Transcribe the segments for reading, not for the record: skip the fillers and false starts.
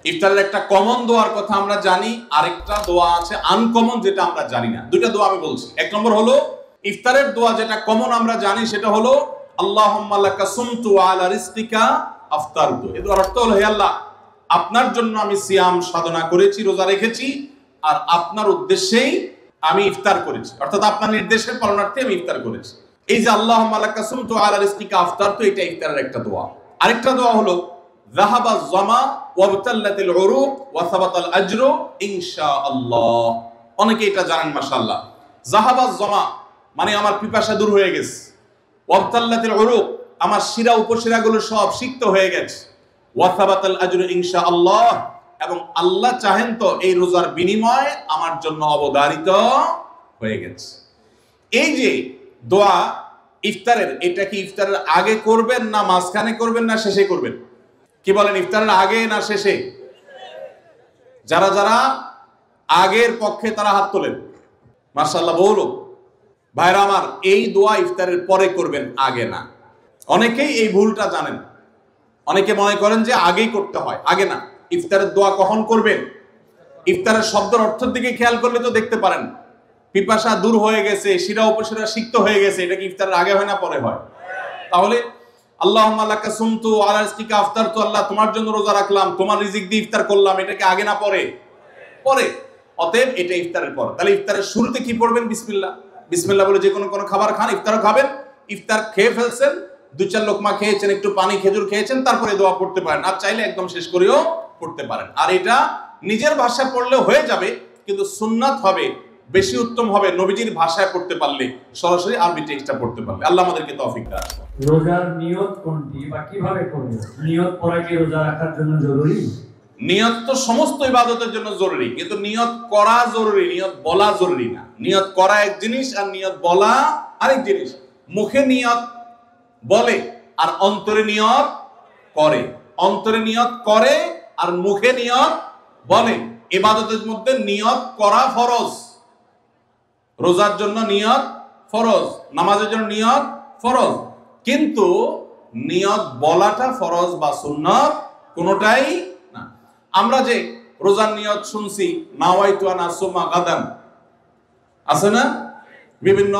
ইফতারের একটা কমন দোয়ার কথা আমরা জানি, আরেকটা দোয়া আছে আনকমন যেটা আমরা জানি না। দুইটা দোয়া আমি বলছি। এক নম্বর হলো ইফতারের দোয়া যেটা কমন আমরা জানি, সেটা হলো আল্লাহুম্মা লাকা সুমতু ওয়া আলা রিজকিকা আফতারতু। এর অর্থ হলো, হে আল্লাহ, আপনার জন্য আমি সিয়াম সাধনা করেছি, রোজা রেখেছি, আর আপনার উদ্দেশ্যেই আমি ইফতার করেছি, অর্থাৎ আপনার নির্দেশের পালনার্থে আমি ইফতার করেছি। এই যে আল্লাহুম্মা লাকা সুমতু ওয়া আলা রিজকিকা আফতারতু, এটা ইফতারের একটা দোয়া। আরেকটা দোয়া হলো যাহাবা যামা ওয়াবতাল্লাতিল উরুক ওয়া সাবাতাল আজরু ইনশাআল্লাহ। অনেকে এটা জানেন মাশাআল্লাহ। যাহাবা যামা মানে আমার পিপাসা দূর হয়ে গেছে, ওয়াবতাল্লাতিল উরুক আমার শিরা উপশিরাগুলো সব সিক্ত হয়ে গেছে, ওয়া সাবাতাল আজরু ইনশাআল্লাহ এবং আল্লাহ চাহেন তো এই রোজার বিনিময় আমার জন্য অবধারিত হয়ে গেছে। এই যে দোয়া ইফতারের, এটা কি ইফতারের আগে করবেন না মাঝখানে করবেন না শেষে করবেন? কি বলেন, ইফতারের আগে না শেষে? যারা যারা আগের পক্ষে তারা হাত তোলেন, মাশাআল্লাহ। বলো ভাইরা আমার, এই দোয়া ইফতারের পরে করবেন, আগে না। অনেকেই এই ভুলটা জানেন, অনেকে মনে করেন যে আগেই করতে হয়, আগে না। ইফতারের দোয়া কখন করবেন? ইফতারের শব্দের অর্থের দিকে খেয়াল করলে তো দেখতে পারেন, পিপাসা দূর হয়ে গেছে, শিরা উপশিরা সিক্ত হয়ে গেছে, এটা কি ইফতারের আগে হয় না পরে হয়? তাহলে আল্লাহুম্মা লাকা সুমতু ওয়া আলা রিজকিকা আফতারতু, আল্লাহ তোমার জন্য রোজা রাখলাম, তোমার রিজিক দিয়ে ইফতার করলাম, এটা কি আগে না পরে? পরে। অতএব এটা ইফতারের পর। তাহলে ইফতারের শুরুতে কি পড়বেন? বিসমিল্লাহ। বিসমিল্লাহ বলে যে কোনো খাবার খান, ইফতারও খাবেন। ইফতার খেয়ে ফেলছেন, 2-4 লোকমা খেয়েছেন, একটু পানি খেজুর খেয়েছেন, তারপরে দোয়া পড়তে পারেন। আর চাইলে একদম শেষ করেও পড়তে পারেন। আর এটা নিজের ভাষায় পড়লে হয়ে যাবে, কিন্তু সুন্নাত হবে, বেশি উত্তম হবে নবীজির ভাষায় পড়তে পারলে, সরাসরি আরবি টেক্সটটা পড়তে পারলে। আল্লাহ আমাদেরকে তৌফিক দান। রোজার নিয়ত কোনটি বা কিভাবে করব? নিয়ত করা কি রোজা রাখার জন্য জরুরি? নিয়ত তো সমস্ত ইবাদতের জন্য জরুরি, কিন্তু নিয়ত করা জরুরি, নিয়ত বলা জরুরি না। নিয়ত করা এক জিনিস আর নিয়ত বলা আরেক জিনিস। মুখে নিয়ত বলে আর অন্তরে নিয়ত করে, অন্তরে নিয়ত করে আর মুখে নিয়ত বলে। ইবাদতের মধ্যে নিয়ত করা ফরজ, রোজার জন্য নিয়ত ফরজ, নামাজের জন্য নিয়ত ফরজ, কিন্তু নিয়ত বলাটা ফরজ বা সুন্নাত কোনোটাই না। আমরা যে রোজার নিয়ত শুনছি, নাওয়াইতু আন আসুমা গাদান, আছে না? বিভিন্ন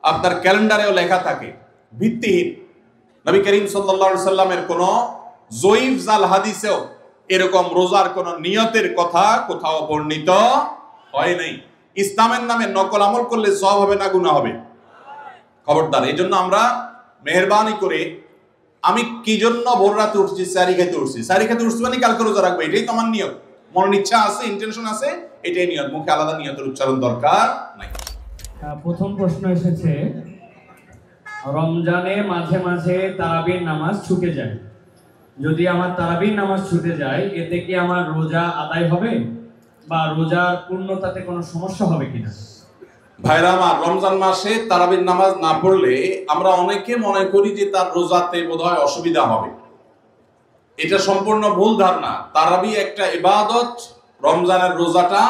আপনার ক্যালেন্ডারেও লেখা থাকে, ভিত্তিহীন। নবী করিম সাল্লাল্লাহু আলাইহি সাল্লামের কোন জয়ীফ জাল হাদিসেও এরকম রোজার কোন নিয়তের কথা কোথাও বর্ণিত হয় নাই। ইসলামের নামে নকল আমল করলে সওয়াব হবে না গুনাহ হবে? খবরদার। এই জন্য আমরা মেহেরবানি করে, আমি কি জন্য ভোর রাতে উঠছি? সারি খেতে উঠছি। সারি খেতে উঠছি মানে কালকে রোজা রাখবো, এটাই তো আমার নিয়ত। মনের ইচ্ছা আছে, ইন্টেনশন আছে, এটাই নিয়ত। মুখে আলাদা নিয়তের উচ্চারণ দরকার নাই। প্রথম প্রশ্ন এসেছে, রমজানে মাঝে মাঝে তারাবির নামাজ ছুটে যায়, যদি আমার তারাবির নামাজ ছুটে যায়, এতে কি আমার রোজা আদায় হবে বা রোজার পূর্ণতাতে কোনো সমস্যা হবে কিনা? ভাইরা আমার, রমজান মাসে তারাবির নামাজ না পড়লে আমরা অনেকে মনে করি যে তার রোজাতে বোধহয় অসুবিধা হবে। এটা সম্পূর্ণ ভুল ধারণা। তারাবি একটা ইবাদত, রমজানের রোজাটা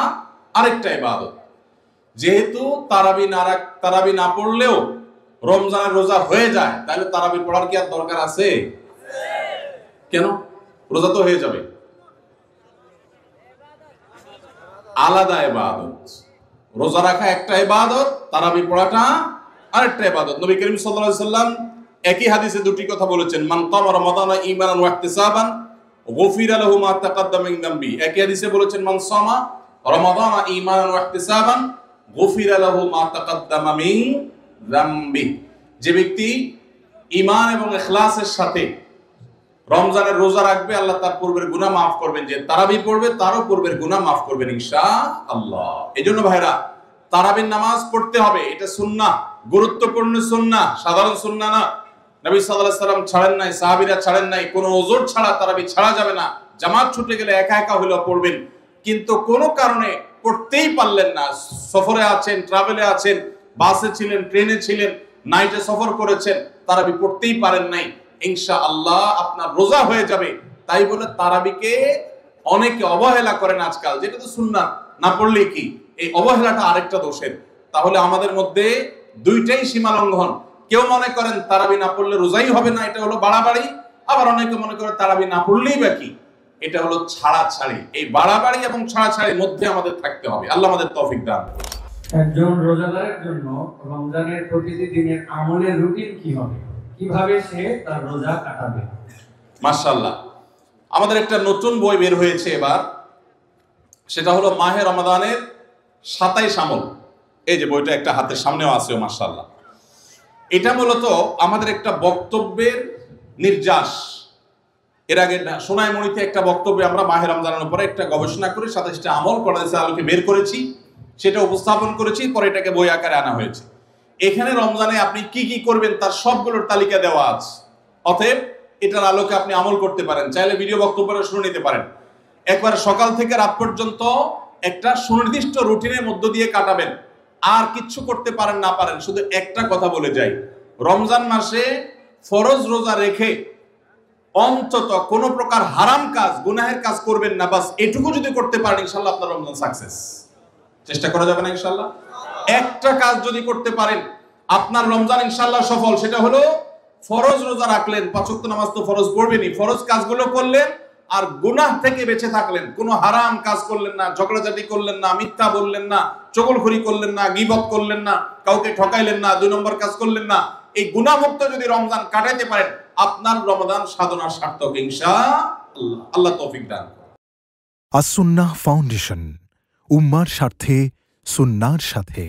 আরেকটা ইবাদত। যেহেতু তারাবি না পড়লেও রমজানের রোজা হয়ে যায়, তাহলে তারাবি পড়ার কি আর দরকার আছে? কেন? রোজা তো হয়ে যাবে। আলাদা ইবাদত। রোজা রাখা একটা ইবাদত, তারাবি পড়াটা আরেকটা ইবাদত। নবী করিম সাল্লাল্লাহু আলাইহি সাল্লাম একই হাদিসে দুটি কথা বলেছেন, মান কামা রমাদানা ঈমানান ওয়া ইহতিসাবান গুফিরা লাহু মা তাকাদ্দামা মিন যামবি। একই হাদিসে বলেছেন, মান সামা রমাদানা ঈমানান ওয়া ইহতিসাবান গুফিরা লাহু মা তাকাদ্দামা মিন যামবি। যে ব্যক্তি ঈমান এবং ইখলাসের সাথে রমজানের রোজা রাখবে, আল্লাহ তার পূর্বের গুনাহ মাফ করবেন। যে তারাবি পড়বে, তারও পূর্বের গুনাহ মাফ করবেন ইনশাআল্লাহ। এজন্য ভাইরা, তারাবির নামাজ পড়তে হবে, এটা সুন্নাহ, গুরুত্বপূর্ণ সুন্নাহ, সাধারণ সুন্নাহ না। নবী সাল্লাল্লাহু আলাইহি সাল্লাম ছাড়েন নাই, সাহাবীরা ছাড়েন নাই। কোনো ওযর ছাড়া তারাবি ছাড়া যাবে না। জামাত ছুটে গেলে একা একা হলেও পড়বেন, কিন্তু কোনো কারণে পড়তেই পারলেন না, সফরে আছেন, ট্রাভেলে আছেন, বাসে ছিলেন, ট্রেনে ছিলেন, নাইটে সফর করেছেন, তারাবি পড়তেই পারেন নাই, ইনশাআল্লাহ আপনার রোজা হয়ে যাবে। তাই বলে তারাবিকে অনেকে অবহেলা করেন আজকাল, যেটা তো সুন্নাত, না পড়লে কি? এই অবহেলাটা আরেকটা দোষের। তাহলে আমাদের মধ্যে দুইটাই সীমা লঙ্ঘন। কেউ মনে করেন তারাবি না পড়লে রোজাই হবে না, এটা হলো বাড়াবাড়ি। আবার অনেকে মনে করে তারাবি না পড়লেই বা কি, এটা হলো ছাড়াছাড়ি। এই বাড়াবাড়ি এবং ছাড়াছাড়ির মধ্যে আমাদের থাকতে হবে। আল্লাহ আমাদের তৌফিক দান করুন। একজন রোজাদারের জন্য রমজানের প্রতিটি দিনের আমলের রুটিন কি হবে, কিভাবে সে তার রোজা কাটাবে? মাশাআল্লাহ, আমাদের একটা নতুন বই বের হয়েছে এবার, সেটা হলো মাহে রমাদানের 27 আমল। এই যে বইটা একটা হাতের সামনেও আছে, মাশাআল্লাহ। এটা মূলত আমাদের একটা বক্তব্যের নির্যাস। এর আগে সোনাইমুড়িতে একটা বক্তব্যে আমরা মাহে রমজানের উপরে একটা গবেষণা করে 27টা আমল কোরআনের আলোকে বের করেছি, সেটা উপস্থাপন করেছি, পরে এটাকে বই আকারে আনা হয়েছে। এখানে রমজানে আপনি কি কি করবেন তার সবগুলোর তালিকা দেওয়া আছে। অতএব এটার আলোকে আপনি আমল করতে পারেন। চাইলে ভিডিও বক্তব্যটা শুনে নিতে পারেন। একবার সকাল থেকে রাত পর্যন্ত একটা সুনির্দিষ্ট রুটিনের মধ্য দিয়ে কাটাবেন। আর কিচ্ছু করতে পারেন না পারেন, শুধু একটা কথা বলে যাই, রমজান মাসে ফরজ রোজা রেখে অন্তত কোন প্রকার হারাম কাজ, গুনাহের কাজ করবেন না। বাস এটুকু যদি করতে পারেন, ইনশাআল্লাহ আপনার রমজান সাকসেস। চেষ্টা করা যাবে না ইনশাআল্লাহ? একটা কাজ যদি করতে পারেন, আপনার রমজান ইনশাআল্লাহ সফল। সেটা হলো ফরজ রোজা রাখলেন, 5 ওয়াক্ত নামাজ তো ফরজ পড়বেনই, ফরজ কাজগুলো করলেন, আর গুনাহ থেকে বেঁচে থাকলেন। কোনো হারাম কাজ করলেন না, ঝগড়াঝাটি করলেন না, মিথ্যা বললেন না, চগলখড়ি করলেন না, গীবত করলেন না, কাউকে ঠকাইলেন না, 2 নম্বর কাজ করলেন না। এই গুনাহমুক্ত যদি রমজান কাটাইতে পারেন, আপনার রমজান সাধনা সার্থক ইনশাআল্লাহ। আল্লাহ তৌফিক দান করুন। আস-সুন্নাহ ফাউন্ডেশন, উম্মার স্বার্থে সুন্নাহর সাথে।